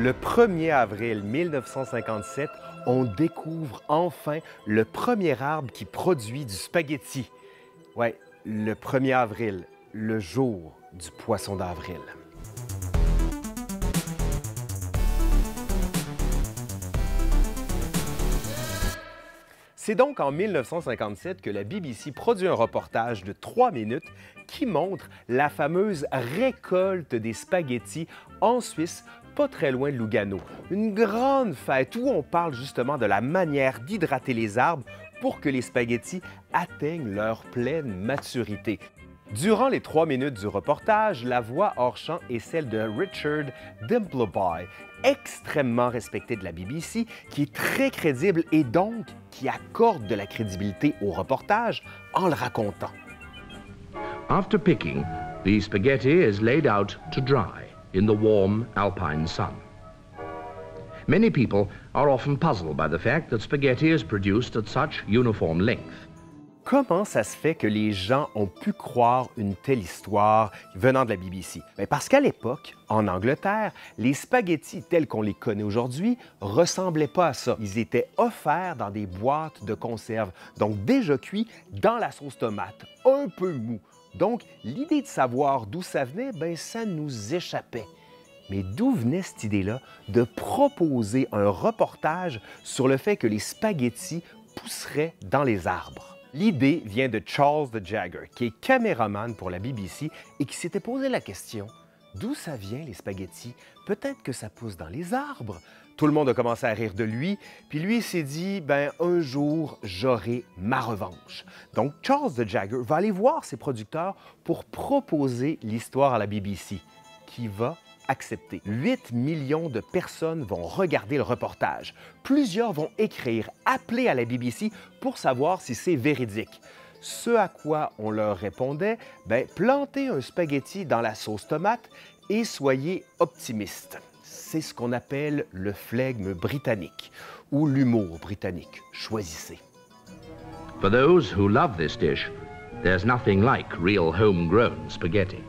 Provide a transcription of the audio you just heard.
Le 1er avril 1957, on découvre enfin le premier arbre qui produit du spaghetti. Ouais, le 1er avril, le jour du poisson d'avril. C'est donc en 1957 que la BBC produit un reportage de 3 minutes qui montre la fameuse récolte des spaghettis en Suisse, pas très loin de Lugano. Une grande fête où on parle justement de la manière d'hydrater les arbres pour que les spaghettis atteignent leur pleine maturité. Durant les 3 minutes du reportage, la voix hors champ est celle de Richard Dimbleby, extrêmement respecté de la BBC, qui est très crédible et donc qui accorde de la crédibilité au reportage en le racontant. After picking, the spaghetti is laid out to dry in the warm alpine sun. Many people are often puzzled by the fact that spaghetti is produced at such uniform length. Comment ça se fait que les gens ont pu croire une telle histoire venant de la BBC? Bien, parce qu'à l'époque, en Angleterre, les spaghettis tels qu'on les connaît aujourd'hui ressemblaient pas à ça. Ils étaient offerts dans des boîtes de conserve, donc déjà cuits dans la sauce tomate, un peu mou. Donc, l'idée de savoir d'où ça venait, bien, ça nous échappait. Mais d'où venait cette idée-là de proposer un reportage sur le fait que les spaghettis pousseraient dans les arbres? L'idée vient de Charles de Jager, qui est caméraman pour la BBC et qui s'était posé la question « D'où ça vient les spaghettis? Peut-être que ça pousse dans les arbres. » Tout le monde a commencé à rire de lui, puis lui s'est dit « Ben, un jour, j'aurai ma revanche. » Donc, Charles de Jager va aller voir ses producteurs pour proposer l'histoire à la BBC, qui va accepter. 8 millions de personnes vont regarder le reportage. Plusieurs vont écrire, appeler à la BBC pour savoir si c'est véridique. Ce à quoi on leur répondait, bien, plantez un spaghetti dans la sauce tomate et soyez optimistes. C'est ce qu'on appelle le flegme britannique ou l'humour britannique. Choisissez. For those who love this dish, there's nothing like real homegrown spaghetti.